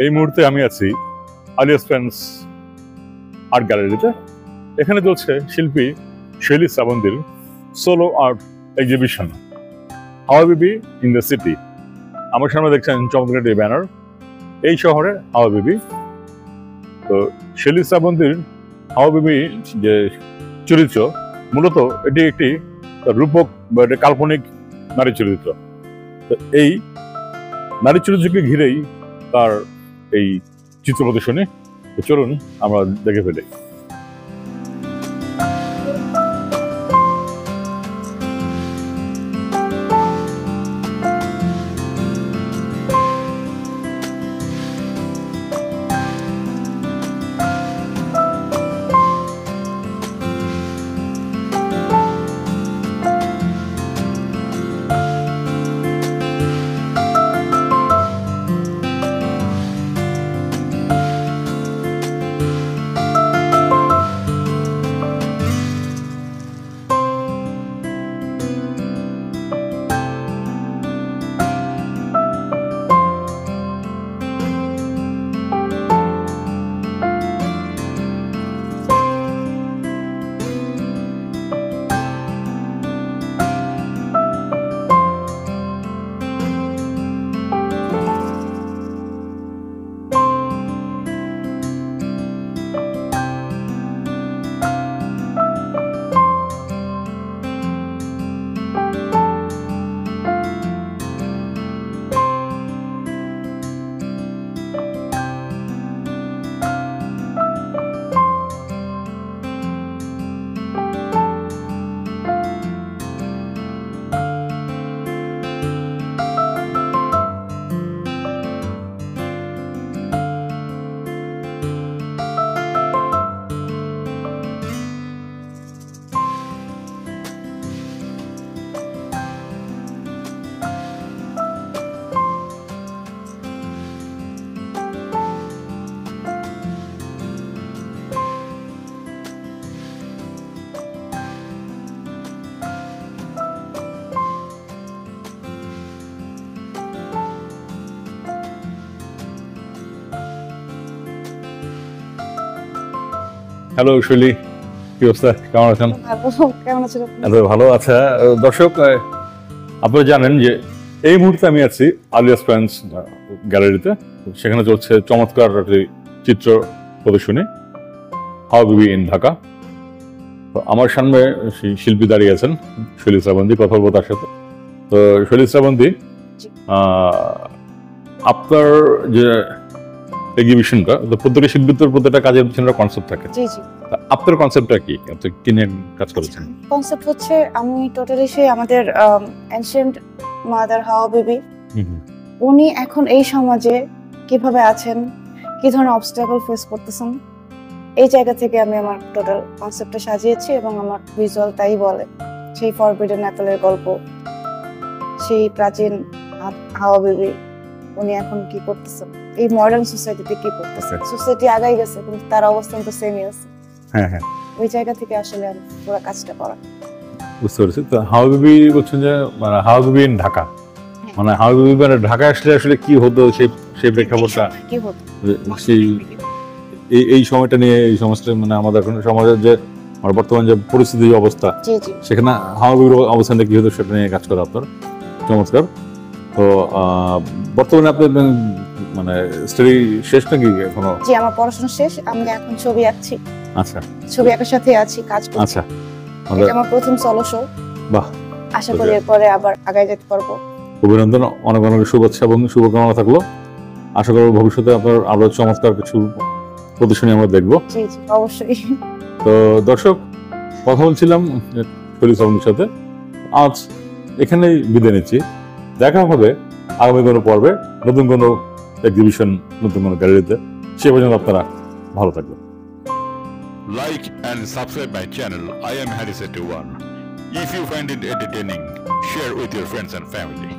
এই মুহূর্তে আমি আছি আলিয়াস ফ্রেন্ডস আর্ট গ্যালারিতে। এখানে চলছে শিল্পী শৈলী শ্রাবন্তীর সোলো আর্ট এক্সিবিশন হাওয়া বিবি ইন দ্য সিটি। আমার সামনে দেখছেন চমৎকার একটি ব্যানার, এই শহরে হাওয়া বিবি। তো শৈলী শ্রাবন্তীর হাওয়া বিবি যে চরিত্র, মূলত এটি একটি রূপক বা একটি কাল্পনিক নারী চরিত্র। তো এই নারী চরিত্রকে ঘিরেই তার এই চিত্র প্রদর্শনী। চলুন আমরা দেখে ফেলি। হ্যালো শৈলী, কি অবস্থা, কেমন আছেন? কেমন আছেন? ভালো। আচ্ছা দর্শক, আপনারা জানেন যে এই মুহূর্তে আমি আছি আলিয়াস ফ্রেন্ডস গ্যালারিতে। সেখানে চলছে চমৎকার একটি চিত্র প্রদর্শনী হাওয়া বিবি ইন ঢাকা। আমার সামনে শিল্পী দাঁড়িয়ে আছেন শৈলী শ্রাবন্তী, কথা বলবো তার সাথে। তো শৈলী শ্রাবন্তী, আপনার যে এক্সিবিশনটা, প্রত্যেকটা শিল্পীর প্রত্যেকটা কাজের পিছনে কনসেপ্ট থাকে। আপনার কনসেপ্টটা কি, আপনি কি নিয়ে কাজ করেছেন? কনসেপ্ট হচ্ছে আমি টোটালি সেই আমাদের এনশিয়েন্ট মাদার হাওয়া বিবি, উনি এখন এই সমাজে কিভাবে আছেন, কি ধরনের অবস্টাকল ফেস করতেছেন, এই জায়গা থেকে আমি আমার টোটাল কনসেপ্টটা সাজিয়েছি এবং আমার ভিজুয়াল তাই বলে। সেই ফরবিডেন অ্যাপেলের গল্প, সেই প্রাচীন হাওয়া বিবি উনি এখন কি করতেছেন, এই মডার্ন সোসাইটিতে কি করতেছে। সোসাইটি আগাই গেছে কিন্তু তার অবস্থান তো সেমই আছে। হ্যাঁ হ্যাঁ, ওই জায়গা থেকে আসলে আমি পুরো কাজটা করা। বুঝতে পেরেছি। তো হাওয়া বিবি বলছেন যে মানে হাওয়া বিবি ইন ঢাকা, মানে হাওয়া বিবি মানে ঢাকায় আসলে আসলে কি হতো, সেই প্রেক্ষাপটটা কি হতো, সেই এই সময়টা নিয়ে, এই সমাজটা মানে আমাদের এখন সমাজের যে বর্তমান যে পরিস্থিতি অবস্থা, সেখানে হাওয়া বিবির অবস্থানটা কি হতো সেটা নিয়ে কাজ করা আপনার চমৎকার। তো বর্তমানে আপনি মানে স্টাডি শেষ নাকি এখনো? জি, আমার পড়াশোনা শেষ, আমি এখন ছবি আঁকছি। আচ্ছা, ছবি আঁকার সাথে আছি, কাজ করছি। আচ্ছা, এটা আমার প্রথম সলো শো। বাহ, আশা করি এরপরে আবার আগায় যেতে পারবো। অভিনন্দন, অনেক অনেক শুভেচ্ছা এবং শুভকামনা থাকলো। আশা করব ভবিষ্যতে আপনার আরো চমৎকার কিছু প্রদর্শনী আমরা দেখবো। জি জি, অবশ্যই। তো দর্শক, কথা বলছিলাম শৈলী শ্রাবন্তীর সাথে। আজ এখানেই বিদায় নিচ্ছি। দেখা হবে আগামী কোনো পর্বে, নতুন কোনো এক্সিবিশন, নতুন কোনো গ্যালারিতে। সে পর্যন্ত আপনারা ভালো থাকবেন। Like and subscribe my channel. I am Harris81. If you find it entertaining, share with your friends and family.